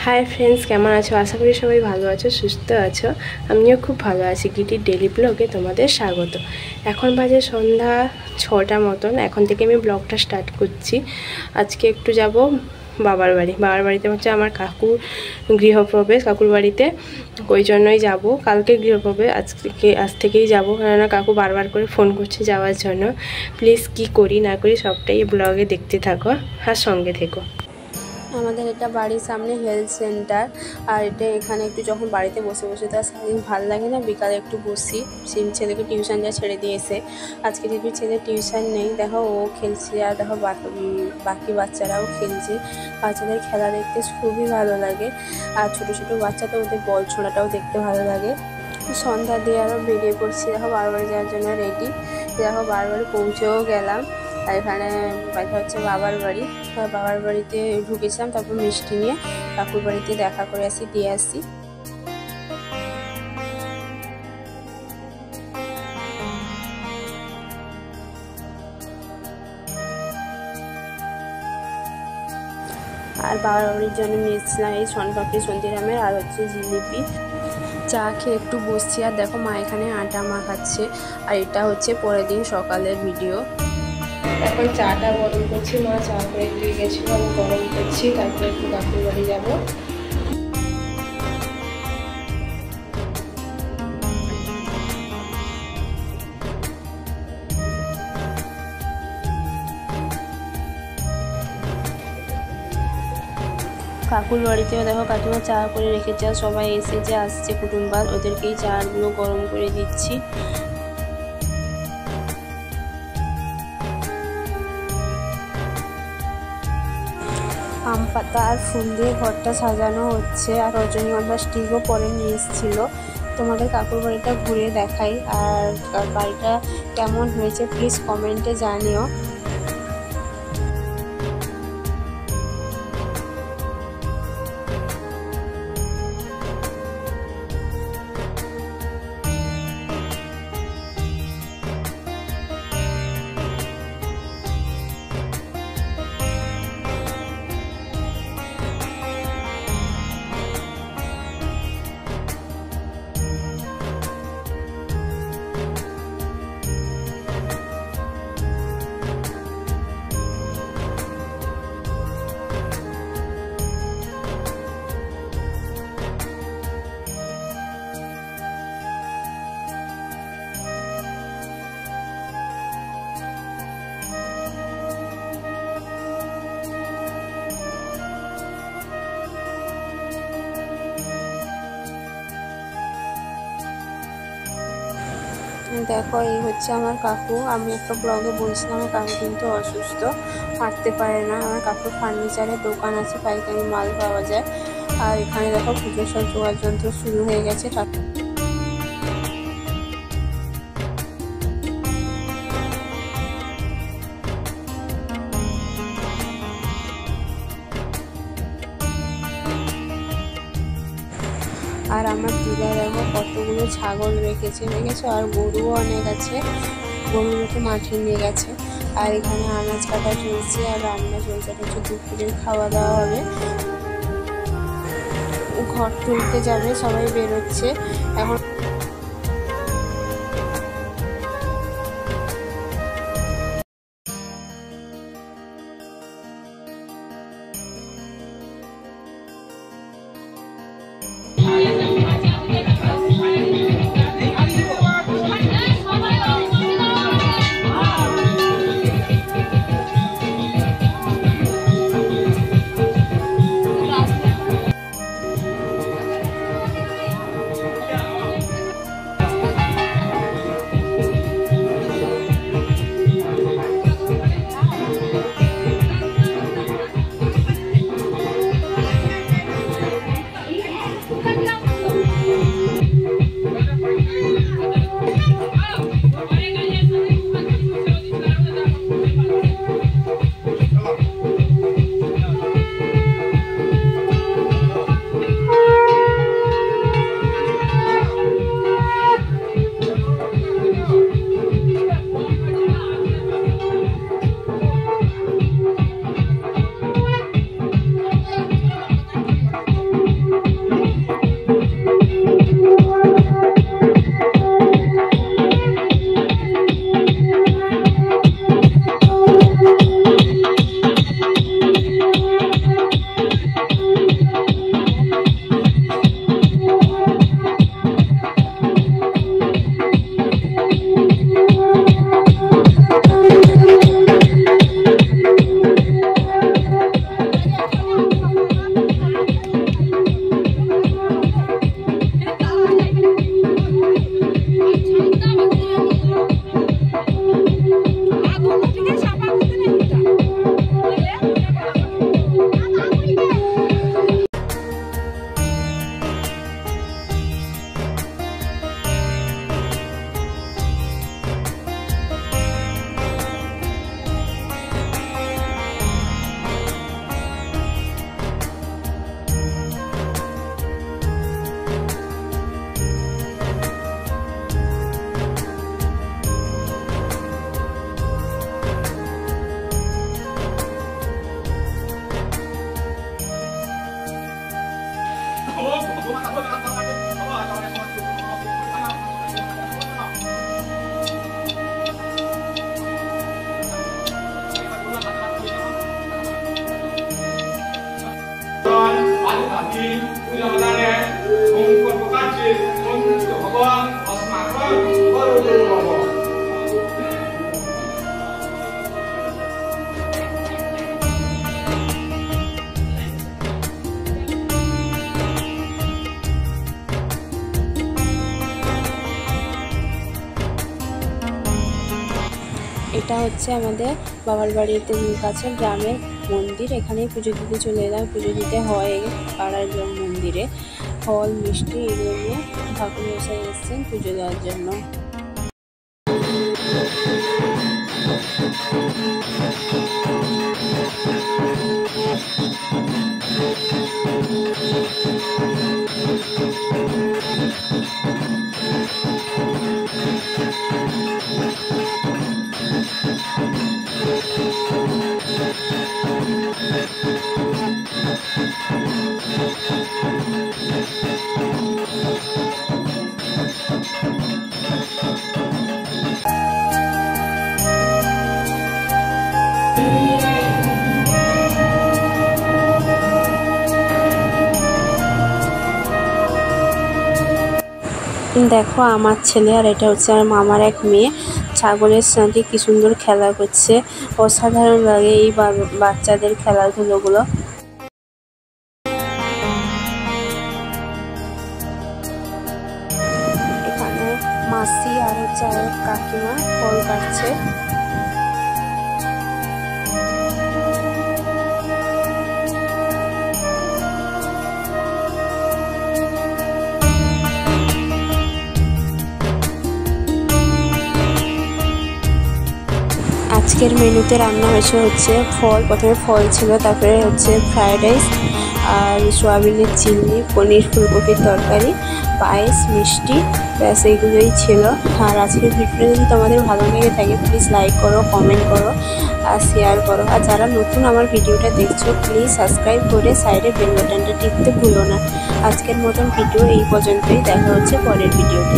Hi friends, কেমন আছো? আশা করি সবাই ভালো আছো, সুস্থ আছো। আমিও খুব ভালো আছি। গিটির ডেলি ব্লগে তোমাদের স্বাগত। এখন বাজে সন্ধ্যা 6টা মতন। এখন থেকে আমি ব্লগটা স্টার্ট করছি। আজকে একটু যাব বাবার বাড়িতে হচ্ছে আমার কাকুর গৃহপ্রবেশ, কাকুর বাড়িতে। ওই জন্যই যাব। কালকে গৃহপ্রবেশ, আজ থেকেই যাব, কেননা কাকু বারবার করে ফোন করছে যাওয়ার জন্য। প্লিজ কি করি না করি সবটাই ব্লগে দেখতে থাকো আর সঙ্গে থেকো। আমাদের এটা বাড়ির সামনে হেলথ সেন্টার, আর এটা এখানে একটু যখন বাড়িতে বসে বসে তো সারাদিন ভালো লাগে না, বিকালে একটু বসি। ছেলেকে টিউশন যা ছেড়ে দিয়ে এসে, আজকে যেহেতু ছেলে টিউশন নেই, দেখো ও খেলছে আর দেখো বাকি বাচ্চারাও খেলছে। বাচ্চাদের খেলা দেখতে খুবই ভালো লাগে, আর ছোটো ছোটো বাচ্চা তো ওদের বল ছোড়াটাও দেখতে ভালো লাগে। সন্ধ্যা দিয়ে আরও বেরিয়ে পড়ছি, দেখো বারবারে যাওয়ার জন্য রেডি। দেখো বারবারে পৌঁছেও গেলাম। আর এখানে বাড়ি হচ্ছে বাবার বাড়ি। বাবার বাড়িতে ঢুকেছিলাম, তারপর মিষ্টি নিয়ে কাকুর বাড়িতে দেখা করে দিয়ে আসি। আর বাবার বাড়ির জন্য নিয়েছিলাম এই শনপাপড়ি, সন্ধিরামের, আর হচ্ছে জিলিপি। চা খেয়ে একটু বসছি, আর দেখো মা এখানে আটা মাখাচ্ছে। আর এটা হচ্ছে পরের দিন সকালের ভিডিও। এখন চাটা গরম করছি, মা চা করে দিয়ে গেছিলো, আমি গরম করছি, তারপরে একটু কাকুর বাড়ি যাবো। কাকুর বাড়িতেও দেখো কাকিমা চা করে রেখেছে, আর সবাই এসেছে, আসছে কুটুম্বাল, ওদেরকেই চাগুলো গরম করে দিচ্ছি। আম পাতা আর ফুল দিয়ে ঘরটা সাজানো হচ্ছে, আর রজনীগন্ধা স্টিকও পরে নিয়ে এসেছিলো। তোমাদের কাকুর বাড়িটা ঘুরে দেখাই, আর বাড়িটা কেমন হয়েছে প্লিজ কমেন্টে জানিও। দেখো এই হচ্ছে আমার কাকু। আমি একটা ব্লগে বলছিলাম আমার কাকু কিন্তু অসুস্থ, হাঁটতে পারে না। আমার কাকুর ফার্নিচারের দোকান আছে, পাইকারি মাল পাওয়া যায়। আর এখানে দেখো পুজোর সব জোগাড় যন্ত্র শুরু হয়ে গেছে। আর আমার দিদা দেখো কতগুলো ছাগল রেখেছে, আর গরুও অনেক আছে। গরুগুলোকে মাঠে নিয়ে গেছে। আর এখানে আনাজ কাটা চলছে, আর রান্না চলছে। এটা হচ্ছে দুপুরের খাওয়া দাওয়া হবে। ঘর তুলতে যাবে, সবাই বেরোচ্ছে এখন। এটা হচ্ছে আমাদের বাবার বাড়িতে কাছে গ্রামের মন্দির। এখানে পুজো দিতে চলে এলাম। পুজো দিতে হয় পাড়ার মন্দিরে। ফল মিষ্টি এগুলো নিয়ে ঠাকুর মশাই এসেছেন পুজো দেওয়ার জন্য। দেখো আমার ছেলে আর এটা হচ্ছে আমার মামার এক মেয়ে ছাগলের সাথে কি সুন্দর খেলা করছে। অসাধারণ লাগে এই বাচ্চাদের খেলাধুলোগুলো। এখানে মাসি আর হচ্ছে কাকিমা ফল কাটছে। আজকের মেনুতে রান্না হচ্ছে ফল। প্রথমে ফল ছিল, তারপরে হচ্ছে ফ্রাইড রাইস আর সোয়াবিনের চিংড়ি, পনির ফুলকপির তরকারি, পায়েস, মিষ্টি, ব্যাস এইগুলোই ছিল। আর আজকের ভিডিওটা যদি তোমাদের ভালো লেগে থাকে প্লিজ লাইক করো, কমেন্ট করো আর শেয়ার করো। আর যারা নতুন আমার ভিডিওটা দেখছো প্লিজ সাবস্ক্রাইব করে সাইডে বেল বাটনটা টিপতে ভুলো না। আজকের মতন ভিডিও এই পর্যন্তই। দেখা হচ্ছে পরের ভিডিওতে।